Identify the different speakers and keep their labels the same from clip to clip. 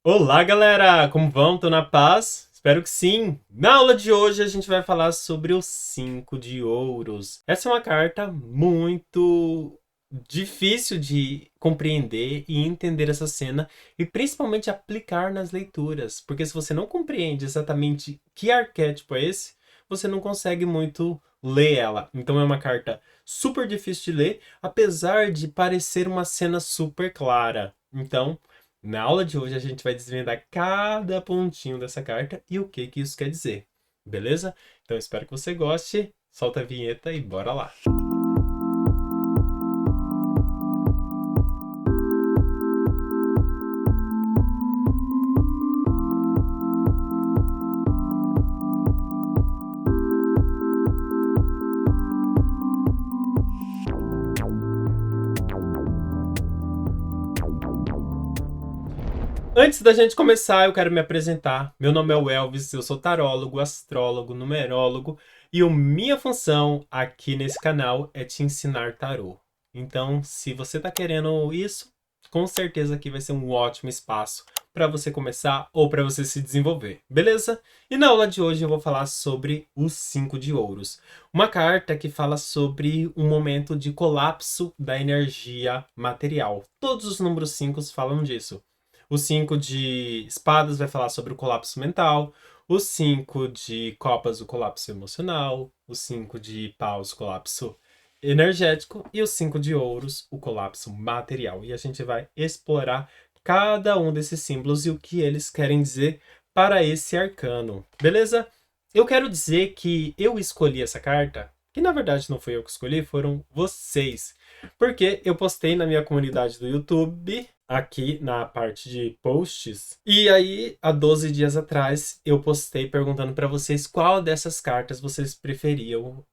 Speaker 1: Olá, galera! Como vão? Estão na paz? Espero que sim! Na aula de hoje a gente vai falar sobre o 5 de ouros. Essa é uma carta muito difícil de compreender e entender essa cena e principalmente aplicar nas leituras, porque se você não compreende exatamente que arquétipo é esse, você não consegue muito ler ela. Então é uma carta super difícil de ler, apesar de parecer uma cena super clara. Então, na aula de hoje a gente vai desvendar cada pontinho dessa carta e o que que isso quer dizer, beleza? Então espero que você goste, solta a vinheta e bora lá! Antes da gente começar, eu quero me apresentar. Meu nome é o Elvis, eu sou tarólogo, astrólogo, numerólogo e a minha função aqui nesse canal é te ensinar tarô. Então, se você está querendo isso, com certeza aqui vai ser um ótimo espaço para você começar ou para você se desenvolver, beleza? E na aula de hoje eu vou falar sobre o 5 de ouros. Uma carta que fala sobre um momento de colapso da energia material. Todos os números 5 falam disso. O 5 de espadas vai falar sobre o colapso mental. O 5 de copas, o colapso emocional. O 5 de paus, o colapso energético. E o 5 de ouros, o colapso material. E a gente vai explorar cada um desses símbolos e o que eles querem dizer para esse arcano. Beleza? Eu quero dizer que eu escolhi essa carta, que na verdade não fui eu que escolhi, foram vocês. Porque eu postei na minha comunidade do YouTube, aqui na parte de posts. E aí, há 12 dias atrás, eu postei perguntando para vocês qual dessas cartas vocês prefeririam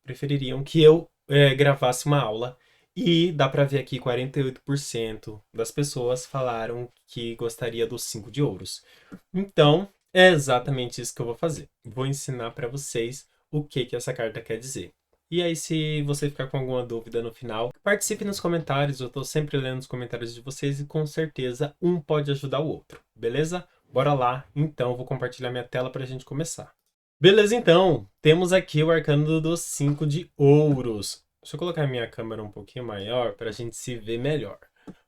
Speaker 1: que eu gravasse uma aula. E dá para ver aqui 48% das pessoas falaram que gostaria dos 5 de ouros. Então, é exatamente isso que eu vou fazer. Vou ensinar para vocês o que que essa carta quer dizer. E aí, se você ficar com alguma dúvida no final, participe nos comentários. Eu tô sempre lendo os comentários de vocês e com certeza um pode ajudar o outro, beleza? Bora lá, então, vou compartilhar minha tela para a gente começar. Beleza, então, temos aqui o arcano dos 5 de ouros. Deixa eu colocar minha câmera um pouquinho maior para a gente se ver melhor.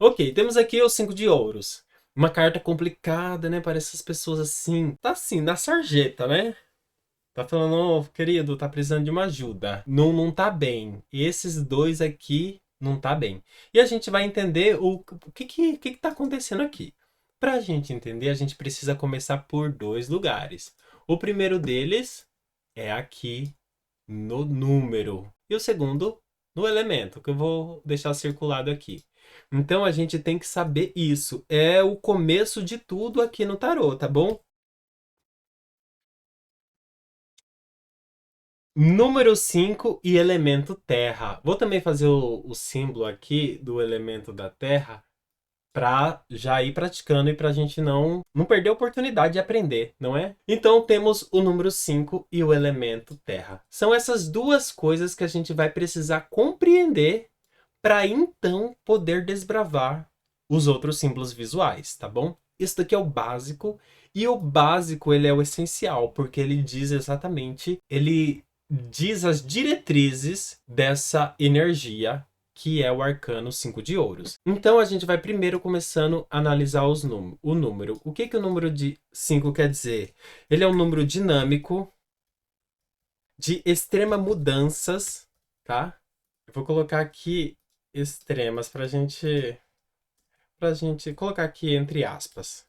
Speaker 1: Ok, temos aqui os 5 de ouros. Uma carta complicada, né? Para essas pessoas assim. Tá assim, na sarjeta, né? Tá falando, ô, querido, tá precisando de uma ajuda. Não, não tá bem. Esses dois aqui não tá bem. E a gente vai entender o que tá acontecendo aqui. Pra gente entender, a gente precisa começar por dois lugares. O primeiro deles é aqui no número. E o segundo no elemento, que eu vou deixar circulado aqui. Então a gente tem que saber isso. É o começo de tudo aqui no tarô, tá bom? Número 5 e elemento terra. Vou também fazer o símbolo aqui do elemento da terra para já ir praticando e para a gente não perder a oportunidade de aprender, não é? Então temos o número 5 e o elemento terra. São essas duas coisas que a gente vai precisar compreender para então poder desbravar os outros símbolos visuais, tá bom? Isso daqui é o básico, e o básico ele é o essencial, porque ele diz exatamente, ele diz as diretrizes dessa energia que é o arcano 5 de ouros. Então a gente vai primeiro começando a analisar o número. O que que o número de 5 quer dizer? Ele é um número dinâmico, de extrema mudanças, tá? Eu vou colocar aqui extremas pra gente colocar aqui entre aspas.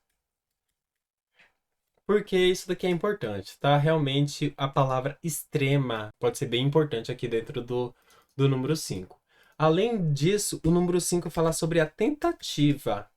Speaker 1: Porque isso daqui é importante, tá? Realmente a palavra extrema pode ser bem importante aqui dentro do número 5. Além disso, o número 5 fala sobre a tentativa.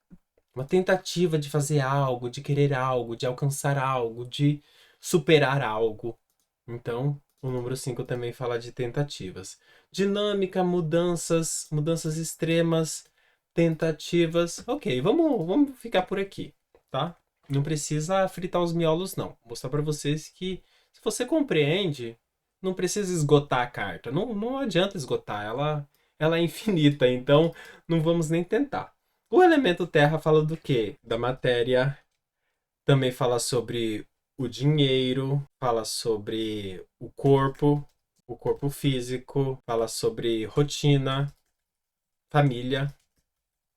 Speaker 1: Uma tentativa de fazer algo, de querer algo, de alcançar algo, de superar algo. Então, o número 5 também fala de tentativas. Dinâmica, mudanças extremas, tentativas. Ok, vamos ficar por aqui, tá? Não precisa fritar os miolos, não. Vou mostrar para vocês que, se você compreende, não precisa esgotar a carta. Não adianta esgotar, ela é infinita, então não vamos nem tentar. O elemento terra fala do quê? Da matéria Também fala sobre o dinheiro, fala sobre o corpo físico, fala sobre rotina, família,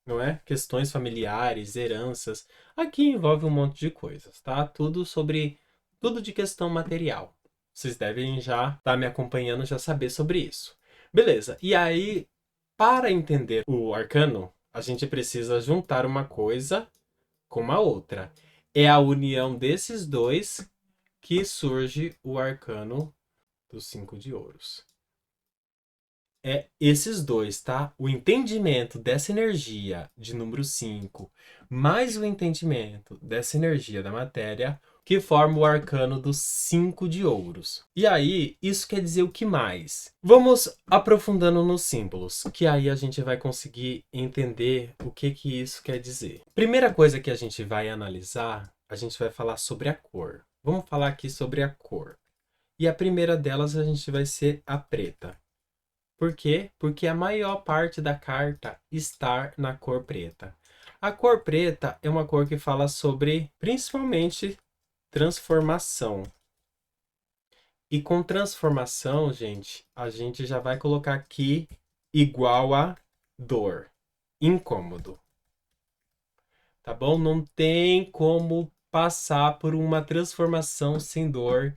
Speaker 1: não é? Questões familiares, heranças. Aqui envolve um monte de coisas, tá? Tudo de questão material. Vocês devem já estar me acompanhando, já saber sobre isso. Beleza. E aí, para entender o arcano, a gente precisa juntar uma coisa com a outra. É a união desses dois que surge o arcano dos 5 de ouros. É esses dois, tá? O entendimento dessa energia de número 5, mais o entendimento dessa energia da matéria, que forma o arcano dos 5 de ouros. E aí, isso quer dizer o que mais? Vamos aprofundando nos símbolos, que aí a gente vai conseguir entender o que isso quer dizer. Primeira coisa que a gente vai analisar, a gente vai falar sobre a cor. Vamos falar aqui sobre a cor. E a primeira delas a gente vai ser a preta. Por quê? Porque a maior parte da carta está na cor preta. A cor preta é uma cor que fala sobre, principalmente, transformação. E com transformação, gente, a gente já vai colocar aqui igual a dor, incômodo. Tá bom? Não tem como passar por uma transformação sem dor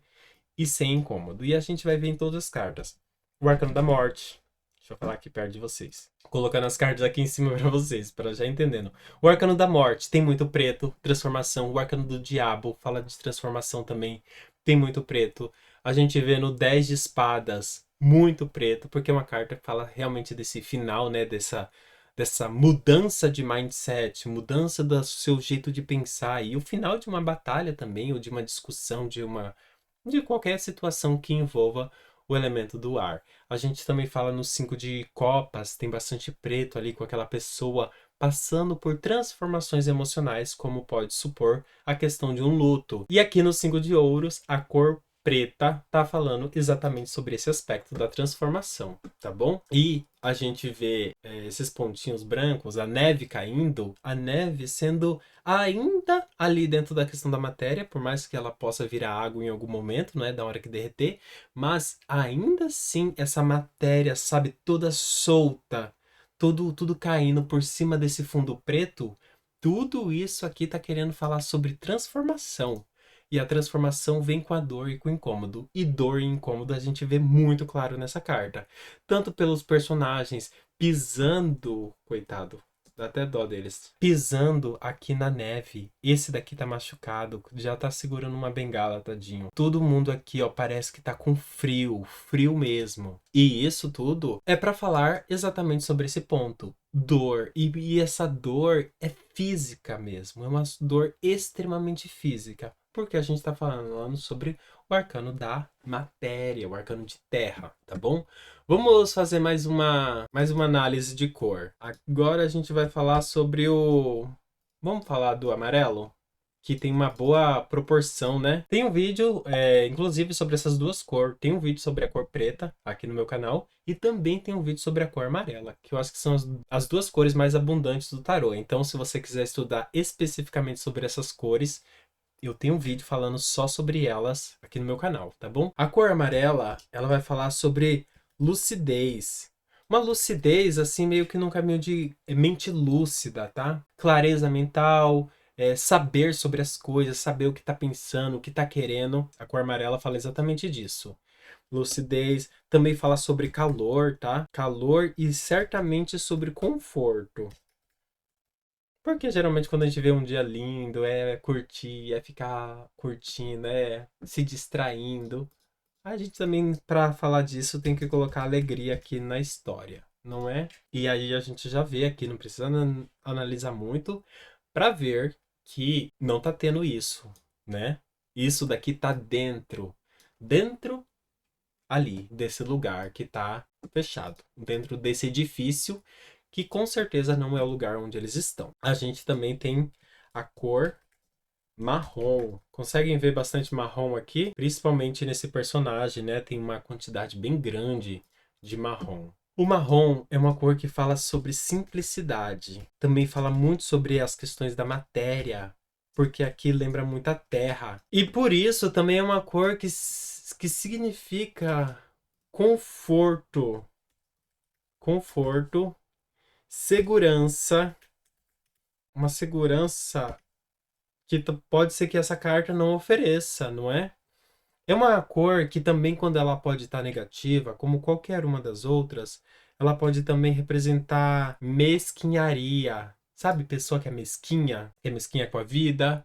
Speaker 1: e sem incômodo. E a gente vai ver em todas as cartas. O arcano da morte. Deixa eu falar aqui perto de vocês. Colocando as cartas aqui em cima para vocês, para já entendendo. O arcano da morte tem muito preto, transformação. O arcano do diabo fala de transformação também, tem muito preto. A gente vê no 10 de espadas, muito preto, porque é uma carta que fala realmente desse final, né? Dessa mudança de mindset, mudança do seu jeito de pensar. E o final de uma batalha também, ou de uma discussão, de qualquer situação que envolva o elemento do ar. A gente também fala no 5 de copas, tem bastante preto ali com aquela pessoa passando por transformações emocionais, como pode supor a questão de um luto. E aqui no 5 de ouros, a cor preta tá falando exatamente sobre esse aspecto da transformação, tá bom? E a gente vê esses pontinhos brancos, a neve caindo, a neve sendo ainda ali dentro da questão da matéria, por mais que ela possa virar água em algum momento, né, da hora que derreter, mas ainda assim essa matéria, sabe, toda solta, tudo caindo por cima desse fundo preto, tudo isso aqui tá querendo falar sobre transformação. E a transformação vem com a dor e com o incômodo. E dor e incômodo a gente vê muito claro nessa carta. Tanto pelos personagens pisando, coitado, dá até dó deles, pisando aqui na neve. Esse daqui tá machucado, já tá segurando uma bengala, tadinho. Todo mundo aqui, ó, parece que tá com frio, frio mesmo. E isso tudo é pra falar exatamente sobre esse ponto. Dor. E essa dor é física mesmo, é uma dor extremamente física. Porque a gente tá falando sobre o arcano da matéria, o arcano de terra, tá bom? Vamos fazer mais uma análise de cor. Agora a gente vai falar sobre o... Vamos falar do amarelo? Que tem uma boa proporção, né? Tem um vídeo, inclusive, sobre essas duas cores. Tem um vídeo sobre a cor preta aqui no meu canal. E também tem um vídeo sobre a cor amarela, que eu acho que são as duas cores mais abundantes do tarô. Então, se você quiser estudar especificamente sobre essas cores, eu tenho um vídeo falando só sobre elas aqui no meu canal, tá bom? A cor amarela, ela vai falar sobre lucidez. Uma lucidez, assim, meio que num caminho de mente lúcida, tá? Clareza mental, saber sobre as coisas, saber o que tá pensando, o que tá querendo. A cor amarela fala exatamente disso. Lucidez, também fala sobre calor, tá? Calor e certamente sobre conforto. Porque geralmente quando a gente vê um dia lindo, é curtir, é ficar curtindo, é se distraindo. A gente também, para falar disso, tem que colocar alegria aqui na história, não é? E aí a gente já vê aqui, não precisa analisar muito, para ver que não tá tendo isso, né? Isso daqui tá dentro ali, desse lugar que tá fechado, dentro desse edifício que com certeza não é o lugar onde eles estão. A gente também tem a cor marrom. Conseguem ver bastante marrom aqui? Principalmente nesse personagem, né? Tem uma quantidade bem grande de marrom. O marrom é uma cor que fala sobre simplicidade. Também fala muito sobre as questões da matéria. porque aqui lembra muito a terra. E por isso também é uma cor que significa conforto, conforto, segurança, uma segurança que pode ser que essa carta não ofereça, não é? É uma cor que também, quando ela pode estar negativa, como qualquer uma das outras, ela pode também representar mesquinharia. Sabe, pessoa que é mesquinha com a vida,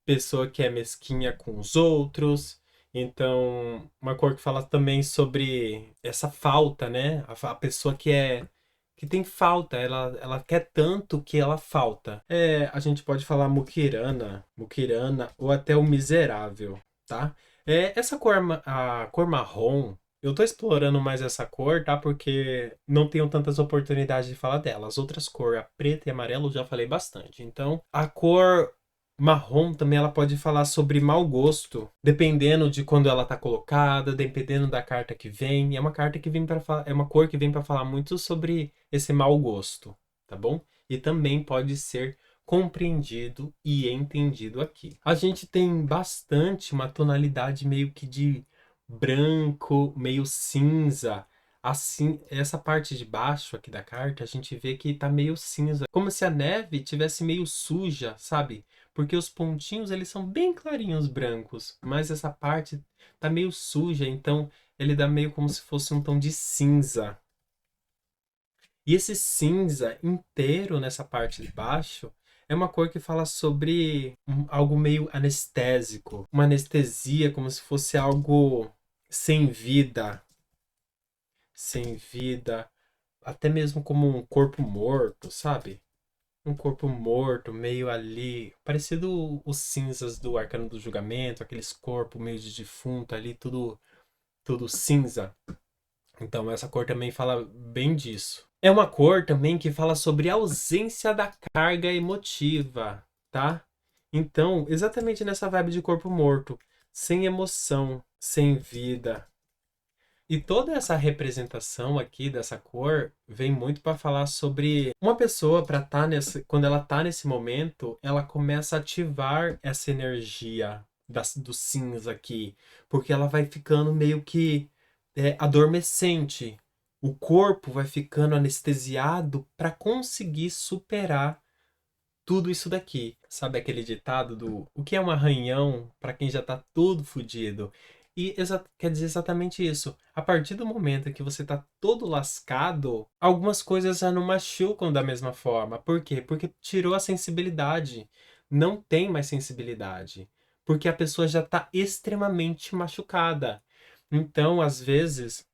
Speaker 1: pessoa que é mesquinha com os outros. Então, uma cor que fala também sobre essa falta, né? A pessoa que tem falta, ela quer tanto que ela falta. É, a gente pode falar muquirana ou até o miserável, tá? É, essa cor, a cor marrom, eu tô explorando mais essa cor, tá? Porque não tenho tantas oportunidades de falar dela. As outras cores, a preta e amarelo, eu já falei bastante. Então, a cor marrom também ela pode falar sobre mau gosto, dependendo de quando ela tá colocada, dependendo da carta que vem. É uma carta que vem para é uma cor que vem para falar muito sobre esse mau gosto, tá bom? E também pode ser compreendido e entendido aqui. A gente tem bastante uma tonalidade meio que de branco, meio cinza. Assim, essa parte de baixo aqui da carta, a gente vê que tá meio cinza, como se a neve tivesse meio suja, sabe? Porque os pontinhos eles são bem clarinhos brancos, mas essa parte tá meio suja, então ele dá meio como se fosse um tom de cinza. E esse cinza inteiro nessa parte de baixo é uma cor que fala sobre algo meio anestésico, uma anestesia, como se fosse algo sem vida, sem vida, até mesmo como um corpo morto, sabe? Um corpo morto, meio ali, parecido os cinzas do Arcano do Julgamento, aqueles corpos meio de defunto ali, tudo cinza. Então essa cor também fala bem disso. É uma cor também que fala sobre a ausência da carga emotiva, tá? Então, exatamente nessa vibe de corpo morto, sem emoção, sem vida. E toda essa representação aqui dessa cor vem muito para falar sobre uma pessoa para estar nesse, quando ela tá nesse momento, ela começa a ativar essa energia do cinza aqui, porque ela vai ficando meio que adormecente. O corpo vai ficando anestesiado para conseguir superar tudo isso daqui. Sabe aquele ditado do o que é um arranhão para quem já tá todo fodido? E quer dizer exatamente isso. A partir do momento que você tá todo lascado, algumas coisas já não machucam da mesma forma. Por quê? Porque tirou a sensibilidade. Não tem mais sensibilidade. Porque a pessoa já tá extremamente machucada. Então, às vezes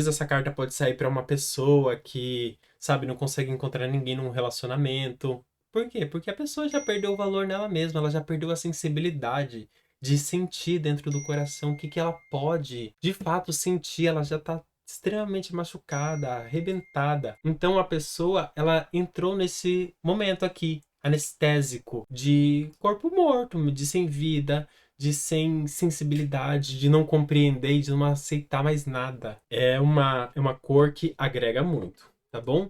Speaker 1: essa carta pode sair para uma pessoa que, sabe, não consegue encontrar ninguém num relacionamento. Por quê? Porque a pessoa já perdeu o valor nela mesma, ela já perdeu a sensibilidade de sentir dentro do coração o que ela pode de fato sentir, ela já está extremamente machucada, arrebentada. Então a pessoa, ela entrou nesse momento aqui, anestésico, de corpo morto, de sem vida, de sem sensibilidade, de não compreender e de não aceitar mais nada. É uma cor que agrega muito, tá bom?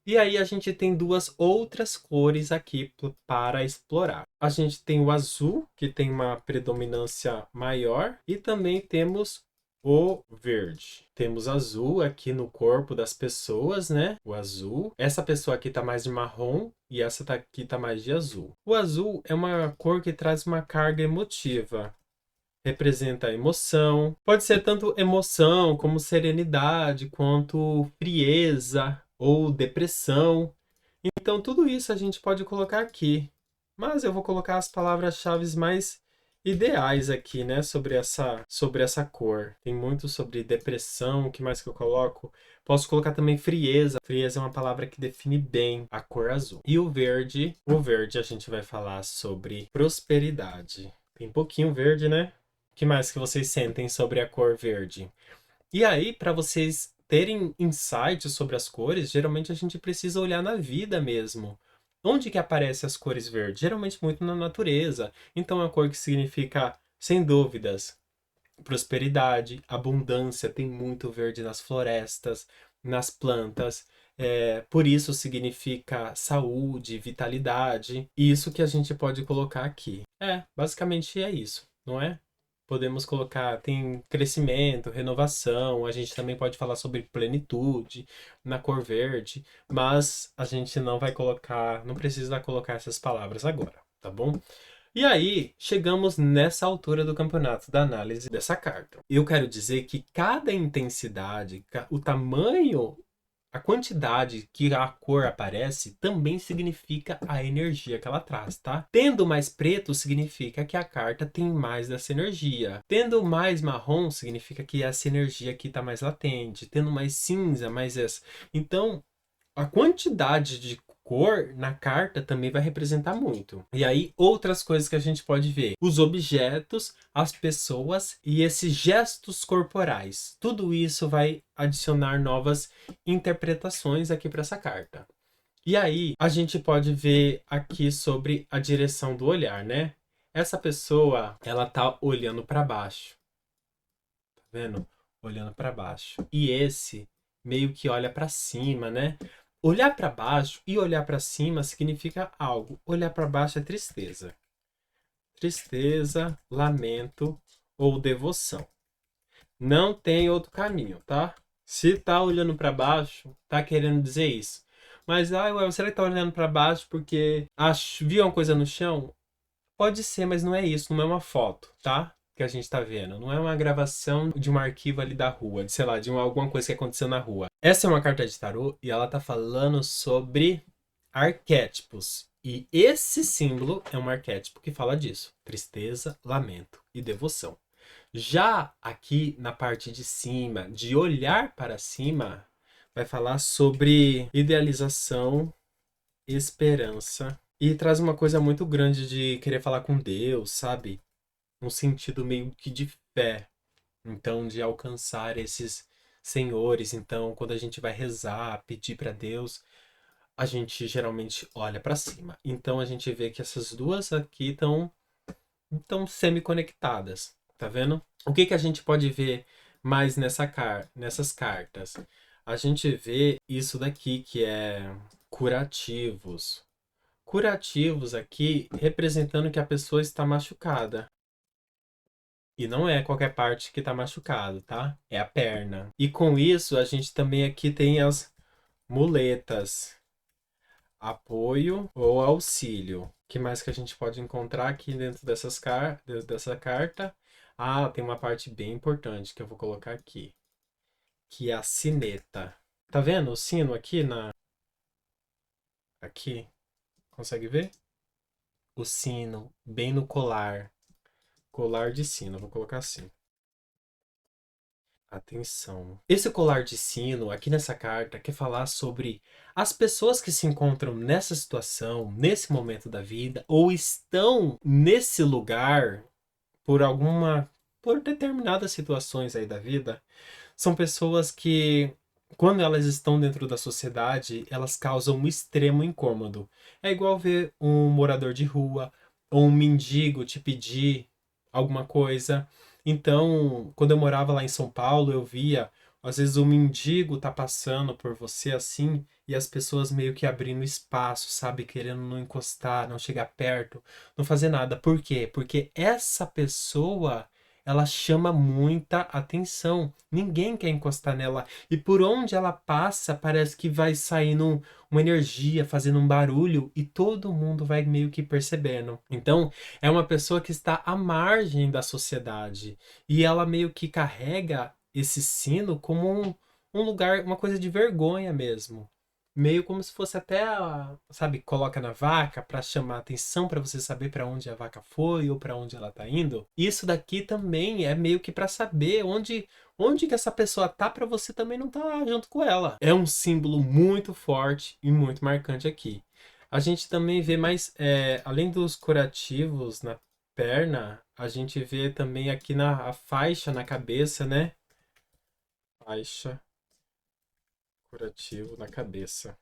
Speaker 1: E aí a gente tem duas outras cores aqui para explorar. A gente tem o azul, que tem uma predominância maior, e também temos o verde. Temos azul aqui no corpo das pessoas, né? O azul. Essa pessoa aqui tá mais de marrom e essa aqui tá mais de azul. O azul é uma cor que traz uma carga emotiva. Representa a emoção. Pode ser tanto emoção como serenidade, quanto frieza ou depressão. Então, tudo isso a gente pode colocar aqui. Mas eu vou colocar as palavras-chave mais ideais aqui, né, sobre essa cor. Tem muito sobre depressão, o que mais que eu coloco? Posso colocar também frieza. Frieza é uma palavra que define bem a cor azul. E o verde a gente vai falar sobre prosperidade. Tem pouquinho verde, né? O que mais que vocês sentem sobre a cor verde? E aí, para vocês terem insights sobre as cores, geralmente a gente precisa olhar na vida mesmo. Onde que aparecem as cores verdes? Geralmente muito na natureza. Então, é uma cor que significa, sem dúvidas, prosperidade, abundância. Tem muito verde nas florestas, nas plantas. Por isso significa saúde, vitalidade. Isso que a gente pode colocar aqui. Basicamente é isso, não é? Podemos colocar, tem crescimento, renovação, a gente também pode falar sobre plenitude na cor verde, mas a gente não vai colocar, não precisa colocar essas palavras agora, tá bom? E aí, chegamos nessa altura do campeonato da análise dessa carta. Eu quero dizer que cada intensidade, o tamanho, a quantidade que a cor aparece também significa a energia que ela traz, tá? Tendo mais preto significa que a carta tem mais dessa energia. Tendo mais marrom significa que essa energia aqui está mais latente. Tendo mais cinza, mais essa. Então, a quantidade de cor na carta também vai representar muito. E aí, outras coisas que a gente pode ver: os objetos, as pessoas e esses gestos corporais. Tudo isso vai adicionar novas interpretações aqui para essa carta. E aí, a gente pode ver aqui sobre a direção do olhar, né? Essa pessoa, ela tá olhando para baixo. Tá vendo? Olhando para baixo. E esse meio que olha para cima, né? Olhar para baixo e olhar para cima significa algo. Olhar para baixo é tristeza. Tristeza, lamento ou devoção. Não tem outro caminho, tá? Se tá olhando para baixo, tá querendo dizer isso. Mas, ué, será que tá olhando para baixo porque viu uma coisa no chão? Pode ser, mas não é isso, não é uma foto, tá? Que a gente tá vendo. Não é uma gravação de um arquivo ali da rua, de, sei lá, de alguma coisa que aconteceu na rua. Essa é uma carta de tarô e ela tá falando sobre arquétipos. E esse símbolo é um arquétipo que fala disso: tristeza, lamento e devoção. Já aqui na parte de cima, de olhar para cima, vai falar sobre idealização, esperança e traz uma coisa muito grande de querer falar com Deus, sabe? Um sentido meio que de fé. Então, de alcançar esses senhores. Então, quando a gente vai rezar, pedir para Deus, a gente geralmente olha para cima. Então, a gente vê que essas duas aqui estão semi-conectadas. Tá vendo? O que a gente pode ver mais nessas cartas? A gente vê isso daqui, que é curativos. Curativos aqui representando que a pessoa está machucada. E não é qualquer parte que está machucado, tá? É a perna. E com isso, a gente também aqui tem as muletas. Apoio ou auxílio. O que mais que a gente pode encontrar aqui dentro dessa carta? Tem uma parte bem importante que eu vou colocar aqui, que é a sineta. Tá vendo o sino aqui aqui? Consegue ver? O sino bem no colar. Colar de sino, vou colocar assim. Atenção. Esse colar de sino, aqui nessa carta, quer falar sobre as pessoas que se encontram nessa situação, nesse momento da vida, ou estão nesse lugar por determinadas situações aí da vida. São pessoas que, quando elas estão dentro da sociedade, elas causam um extremo incômodo. É igual ver um morador de rua ou um mendigo te pedir alguma coisa. Então, quando eu morava lá em São Paulo, eu via, às vezes, o mendigo tá passando por você assim, e as pessoas meio que abrindo espaço, sabe? Querendo não encostar, não chegar perto, não fazer nada. Por quê? Porque essa pessoa, ela chama muita atenção. Ninguém quer encostar nela. E por onde ela passa, parece que vai saindo uma energia, fazendo um barulho, e todo mundo vai meio que percebendo. Então, é uma pessoa que está à margem da sociedade. E ela meio que carrega esse sino como um lugar, uma coisa de vergonha mesmo. Meio como se fosse até, sabe, coloca na vaca para chamar atenção, para você saber para onde a vaca foi ou para onde ela tá indo. Isso daqui também é meio que para saber onde que essa pessoa tá, para você também não tá junto com ela. É um símbolo muito forte e muito marcante aqui. A gente também vê mais, além dos curativos na perna, a gente vê também aqui a faixa na cabeça, né? Faixa, curativo na cabeça.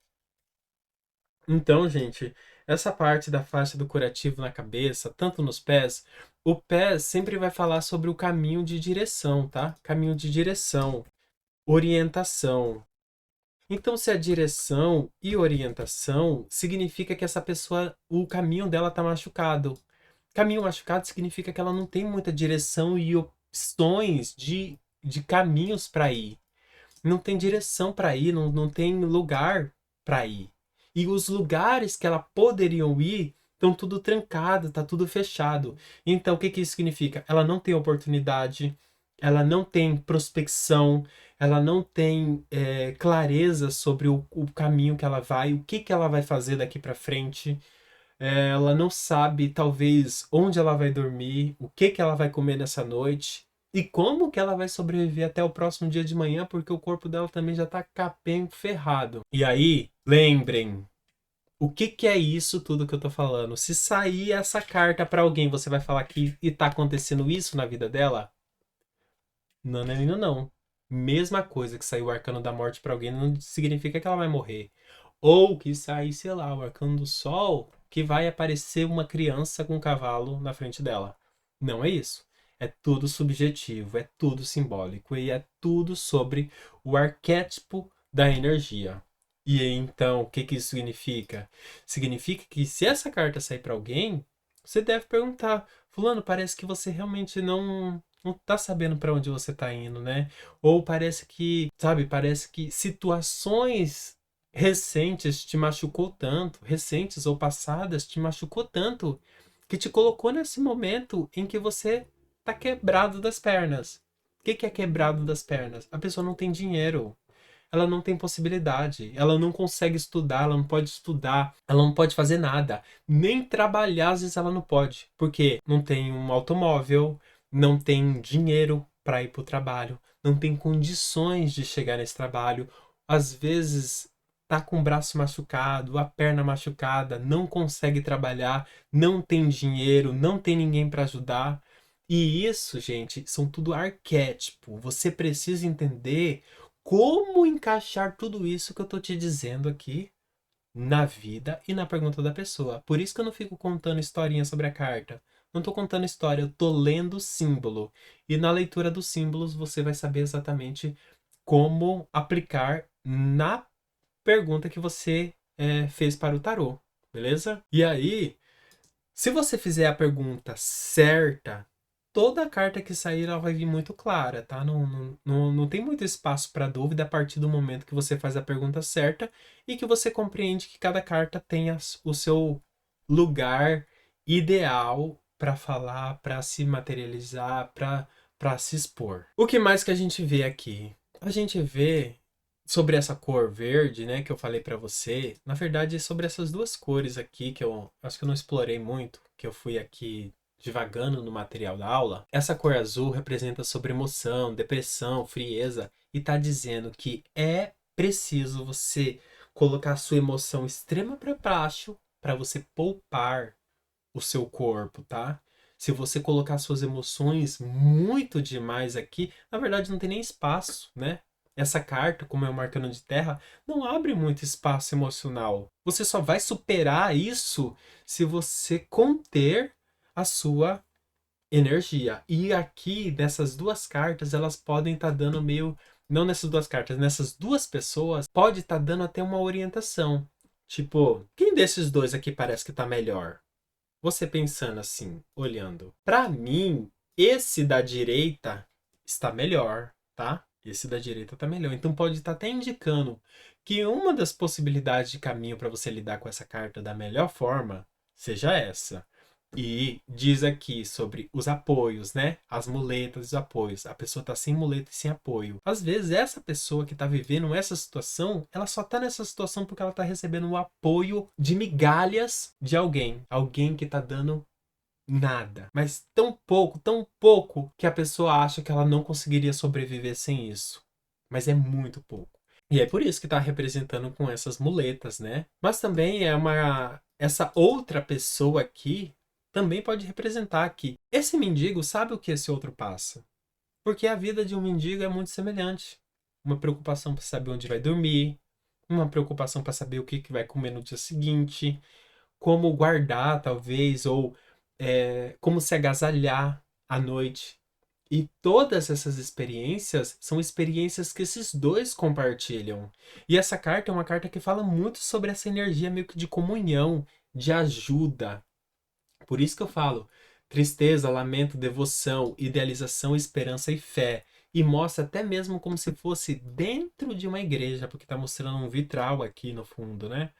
Speaker 1: Então, gente, essa parte da faixa do curativo na cabeça, tanto nos pés, o pé sempre vai falar sobre o caminho de direção, tá? Caminho de direção, orientação. Então, se a direção e orientação significa que essa pessoa, o caminho dela tá machucado. Caminho machucado significa que ela não tem muita direção e opções de caminhos para ir. Não tem direção para ir, não tem lugar para ir. E os lugares que ela poderiam ir estão tudo trancado, tá tudo fechado. Então, o que que isso significa? Ela não tem oportunidade, ela não tem prospecção, ela não tem clareza sobre o caminho que ela vai, o que que ela vai fazer daqui para frente. Ela não sabe, talvez, onde ela vai dormir, o que que ela vai comer nessa noite e como que ela vai sobreviver até o próximo dia de manhã, porque o corpo dela também já tá capengo, ferrado. E aí, lembrem, o que que é isso tudo que eu tô falando? Se sair essa carta pra alguém, você vai falar que e tá acontecendo isso na vida dela? Não, não, não, não. Mesma coisa que saiu o arcano da morte pra alguém não significa que ela vai morrer. Ou que sair, sei lá, o arcano do sol, que vai aparecer uma criança com um cavalo na frente dela. Não é isso. É tudo subjetivo, é tudo simbólico e é tudo sobre o arquétipo da energia. E então, o que que isso significa? Significa que se essa carta sair para alguém, você deve perguntar: Fulano, parece que você realmente não tá sabendo para onde você tá indo, né? Ou parece que, sabe, parece que situações recentes te machucou tanto, recentes ou passadas te machucou tanto, que te colocou nesse momento em que você tá quebrado das pernas. O que que é quebrado das pernas? A pessoa não tem dinheiro. Ela não tem possibilidade, ela não consegue estudar, ela não pode estudar, ela não pode fazer nada, nem trabalhar às vezes ela não pode, porque não tem um automóvel, não tem dinheiro para ir para o trabalho, não tem condições de chegar nesse trabalho, às vezes tá com o braço machucado, a perna machucada, não consegue trabalhar, não tem dinheiro, não tem ninguém para ajudar. E isso, gente, são tudo arquétipo. Você precisa entender como encaixar tudo isso que eu tô te dizendo aqui na vida e na pergunta da pessoa. Por isso que eu não fico contando historinha sobre a carta. Não tô contando história, eu tô lendo o símbolo. E na leitura dos símbolos você vai saber exatamente como aplicar na pergunta que você fez para o tarô, beleza? E aí, se você fizer a pergunta certa, toda carta que sair ela vai vir muito clara, tá? Não tem muito espaço para dúvida a partir do momento que você faz a pergunta certa e que você compreende que cada carta tem o seu lugar ideal para falar, para se materializar, para se expor. O que mais que a gente vê aqui? A gente vê sobre essa cor verde, né, que eu falei para você, na verdade é sobre essas duas cores aqui que eu acho que eu não explorei muito, que eu fui aqui divagando no material da aula. Essa cor azul representa sobre emoção, depressão, frieza e tá dizendo que é preciso você colocar a sua emoção extrema para baixo para você poupar o seu corpo, tá? Se você colocar suas emoções muito demais aqui, na verdade não tem nem espaço, né? Essa carta, como é um arcano de terra, não abre muito espaço emocional. Você só vai superar isso se você conter a sua energia. E aqui, nessas duas cartas, elas podem estar dando meio. Não nessas duas cartas, nessas duas pessoas, pode estar dando até uma orientação. Tipo, quem desses dois aqui parece que tá melhor? Você pensando assim, olhando. Para mim, esse da direita está melhor, tá? Esse da direita está melhor. Então pode estar até indicando que uma das possibilidades de caminho para você lidar com essa carta da melhor forma seja essa. E diz aqui sobre os apoios, né? As muletas e os apoios. A pessoa tá sem muleta e sem apoio. Às vezes, essa pessoa que tá vivendo essa situação, ela só tá nessa situação porque ela tá recebendo o apoio de migalhas de alguém. Alguém que tá dando nada. Mas tão pouco, que a pessoa acha que ela não conseguiria sobreviver sem isso. Mas é muito pouco. E é por isso que tá representando com essas muletas, né? Mas também é uma. Essa outra pessoa aqui também pode representar que esse mendigo sabe o que esse outro passa. Porque a vida de um mendigo é muito semelhante. Uma preocupação para saber onde vai dormir, uma preocupação para saber o que vai comer no dia seguinte, como guardar, talvez, ou como se agasalhar à noite. E todas essas experiências são experiências que esses dois compartilham. E essa carta é uma carta que fala muito sobre essa energia meio que de comunhão, de ajuda. Por isso que eu falo tristeza, lamento, devoção, idealização, esperança e fé. E mostra até mesmo como se fosse dentro de uma igreja, porque está mostrando um vitral aqui no fundo, né?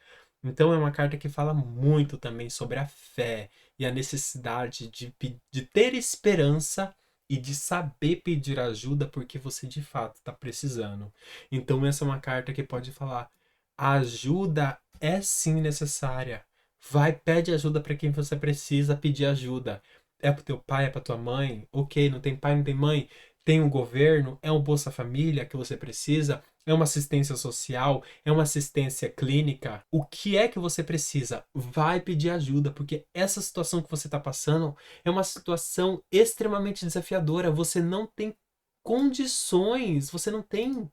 Speaker 1: Então é uma carta que fala muito também sobre a fé e a necessidade de ter esperança e de saber pedir ajuda porque você de fato está precisando. Então essa é uma carta que pode falar: a ajuda é sim necessária. Vai, pede ajuda para quem você precisa pedir ajuda. É pro teu pai, é pra tua mãe? Ok, não tem pai, não tem mãe? Tem um governo? É um Bolsa Família que você precisa? É uma assistência social? É uma assistência clínica? O que é que você precisa? Vai pedir ajuda, porque essa situação que você está passando é uma situação extremamente desafiadora. Você não tem condições, você não tem,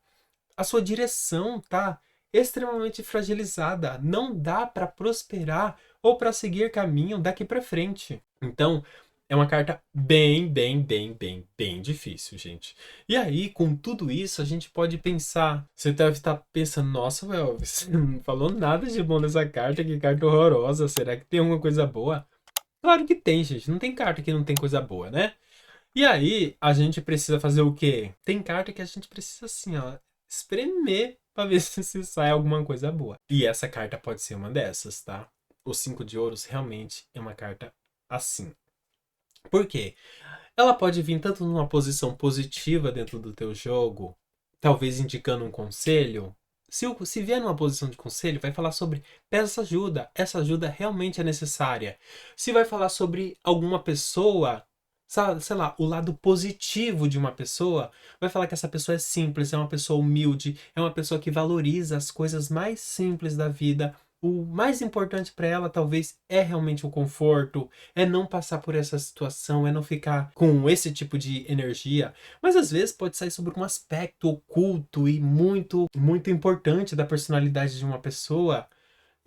Speaker 1: a sua direção tá extremamente fragilizada. Não dá para prosperar ou para seguir caminho daqui para frente. Então, é uma carta bem difícil, gente. E aí, com tudo isso, a gente pode pensar. Você deve estar pensando: nossa, Elvis, não falou nada de bom nessa carta, que carta horrorosa. Será que tem alguma coisa boa? Claro que tem, gente. Não tem carta que não tem coisa boa, né? E aí, a gente precisa fazer o quê? Tem carta que a gente precisa, assim, ó, espremer pra ver se sai alguma coisa boa. E essa carta pode ser uma dessas, tá? O 5 de ouros realmente é uma carta assim. Por quê? Ela pode vir tanto numa posição positiva dentro do teu jogo, talvez indicando um conselho. Se vier numa posição de conselho, vai falar sobre peça ajuda. Essa ajuda realmente é necessária. Se vai falar sobre alguma pessoa, sabe, sei lá, o lado positivo de uma pessoa, vai falar que essa pessoa é simples, é uma pessoa humilde, é uma pessoa que valoriza as coisas mais simples da vida. O mais importante para ela, talvez, é realmente o conforto, é não passar por essa situação, é não ficar com esse tipo de energia. Mas às vezes pode sair sobre um aspecto oculto e muito importante da personalidade de uma pessoa.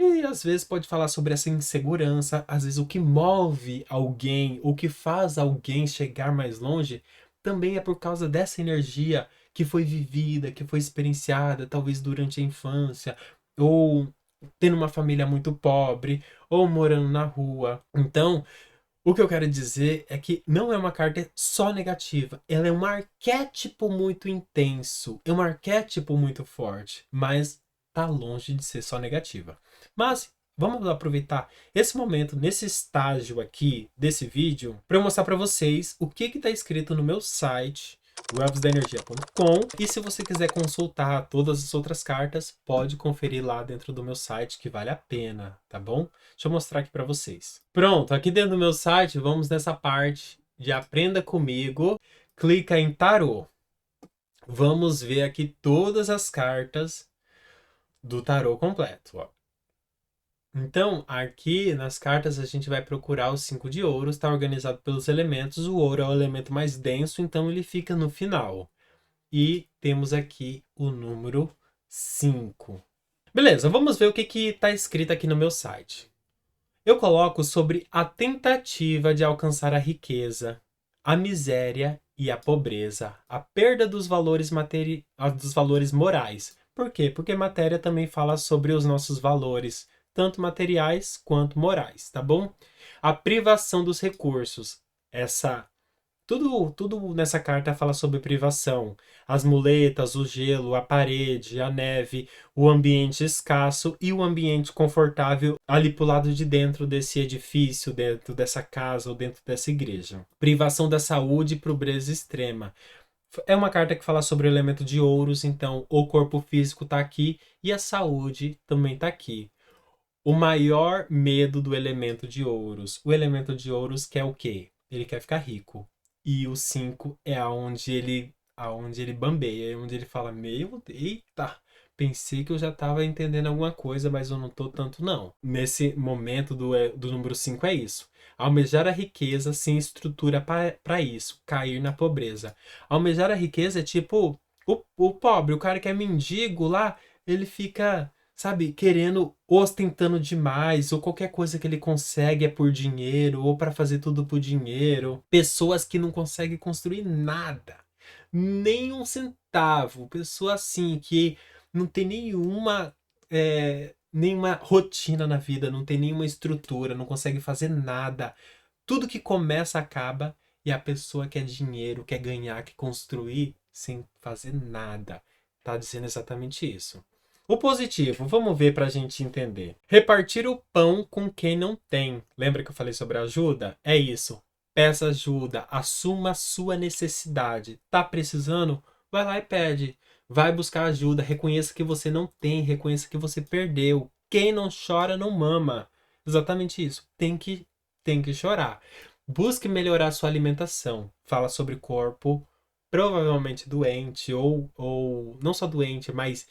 Speaker 1: E às vezes pode falar sobre essa insegurança, às vezes o que move alguém, o que faz alguém chegar mais longe, também é por causa dessa energia que foi vivida, que foi experienciada, talvez durante a infância, ou tendo uma família muito pobre, ou morando na rua. Então, o que eu quero dizer é que não é uma carta só negativa, ela é um arquétipo muito intenso, é um arquétipo muito forte, mas tá longe de ser só negativa. Mas vamos aproveitar esse momento, nesse estágio aqui desse vídeo, para eu mostrar para vocês o que está escrito no meu site, websdaenergia.com. E se você quiser consultar todas as outras cartas, pode conferir lá dentro do meu site, que vale a pena, tá bom? Deixa eu mostrar aqui para vocês. Pronto, aqui dentro do meu site, vamos nessa parte de Aprenda Comigo. Clica em Tarô. Vamos ver aqui todas as cartas do tarô completo, ó. Então, aqui nas cartas a gente vai procurar o 5 de ouros, está organizado pelos elementos. O ouro é o elemento mais denso, então ele fica no final. E temos aqui o número 5. Beleza, vamos ver o que está escrito aqui no meu site. Eu coloco sobre a tentativa de alcançar a riqueza, a miséria e a pobreza, a perda dos valores dos valores morais. Por quê? Porque matéria também fala sobre os nossos valores, tanto materiais quanto morais, tá bom? A privação dos recursos. Tudo nessa carta fala sobre privação. As muletas, o gelo, a parede, a neve, o ambiente escasso e o ambiente confortável ali pro lado de dentro desse edifício, dentro dessa casa ou dentro dessa igreja. Privação da saúde e pobreza extrema. É uma carta que fala sobre o elemento de ouros, então o corpo físico tá aqui e a saúde também tá aqui. O maior medo do elemento de ouros. O elemento de ouros quer o quê? Ele quer ficar rico. E o 5 é aonde ele bambeia, é onde ele fala: meu, eita, pensei que eu já estava entendendo alguma coisa, mas eu não tô tanto não. Nesse momento do número 5 é isso. Almejar a riqueza sem estrutura para isso, cair na pobreza. Almejar a riqueza é tipo o pobre, o cara que é mendigo lá, ele fica sabe, querendo, ostentando demais, ou qualquer coisa que ele consegue é por dinheiro, ou para fazer tudo por dinheiro. Pessoas que não conseguem construir nada, nem um centavo. Pessoa assim que não tem nenhuma rotina na vida, não tem nenhuma estrutura, não consegue fazer nada. Tudo que começa acaba e a pessoa quer dinheiro, quer ganhar, quer construir sem fazer nada. Tá dizendo exatamente isso. O positivo, vamos ver para a gente entender. Repartir o pão com quem não tem. Lembra que eu falei sobre ajuda? É isso. Peça ajuda, assuma a sua necessidade. Tá precisando? Vai lá e pede. Vai buscar ajuda, reconheça que você não tem, reconheça que você perdeu. Quem não chora não mama. Exatamente isso. Tem que chorar. Busque melhorar sua alimentação. Fala sobre corpo provavelmente doente ou não só doente, mas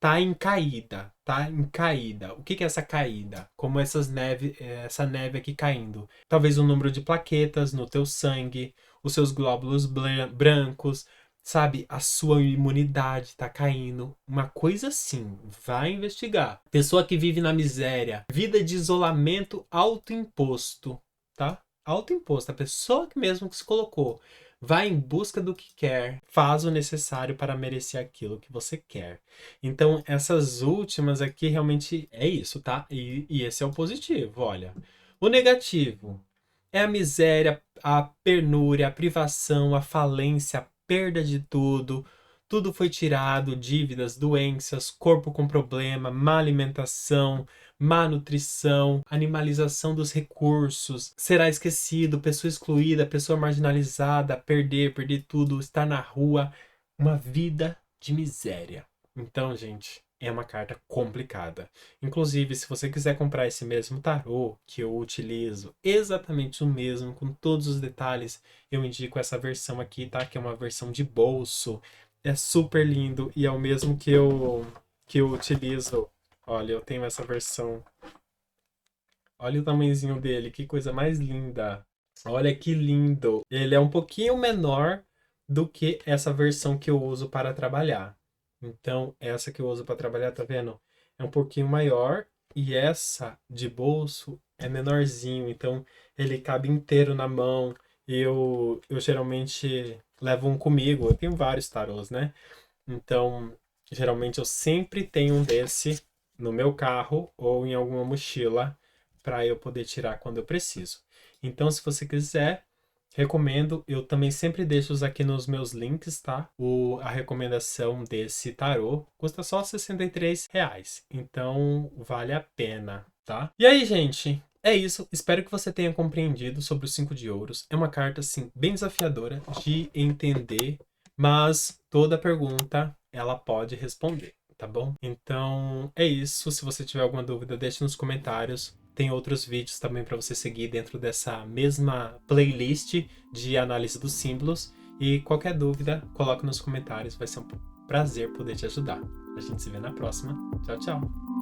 Speaker 1: tá em caída, tá em caída. O que que é essa caída? Como essa neve aqui caindo. Talvez o número de plaquetas no teu sangue, os seus glóbulos brancos, sabe? A sua imunidade tá caindo. Uma coisa assim, vai investigar. Pessoa que vive na miséria, vida de isolamento autoimposto, tá? Autoimposto, a pessoa que mesmo que se colocou. Vai em busca do que quer, faz o necessário para merecer aquilo que você quer. Então, essas últimas aqui realmente é isso, tá? E esse é o positivo, olha. O negativo é a miséria, a penúria, a privação, a falência, a perda de tudo. Tudo foi tirado, dívidas, doenças, corpo com problema, má alimentação, má nutrição, animalização dos recursos, será esquecido, pessoa excluída, pessoa marginalizada, perder tudo, estar na rua, uma vida de miséria. Então, gente, é uma carta complicada. Inclusive, se você quiser comprar esse mesmo tarô que eu utilizo, exatamente o mesmo, com todos os detalhes, eu indico essa versão aqui, tá? Que é uma versão de bolso. É super lindo e é o mesmo que eu utilizo. Olha, eu tenho essa versão. Olha o tamanhozinho dele, que coisa mais linda. Olha que lindo. Ele é um pouquinho menor do que essa versão que eu uso para trabalhar. Então, essa que eu uso para trabalhar, tá vendo? É um pouquinho maior e essa de bolso é menorzinho. Então, ele cabe inteiro na mão. Eu geralmente levo um comigo. Eu tenho vários tarôs, né? Então, geralmente eu sempre tenho um desse no meu carro ou em alguma mochila para eu poder tirar quando eu preciso. Então, se você quiser, recomendo. Eu também sempre deixo aqui nos meus links, tá? A recomendação desse tarô custa só R$ 63. Então, vale a pena, tá? E aí, gente? É isso. Espero que você tenha compreendido sobre os 5 de ouros. É uma carta, assim, bem desafiadora de entender, mas toda pergunta ela pode responder, tá bom? Então é isso. Se você tiver alguma dúvida, deixe nos comentários. Tem outros vídeos também para você seguir dentro dessa mesma playlist de análise dos símbolos. E qualquer dúvida, coloque nos comentários. Vai ser um prazer poder te ajudar. A gente se vê na próxima. Tchau, tchau!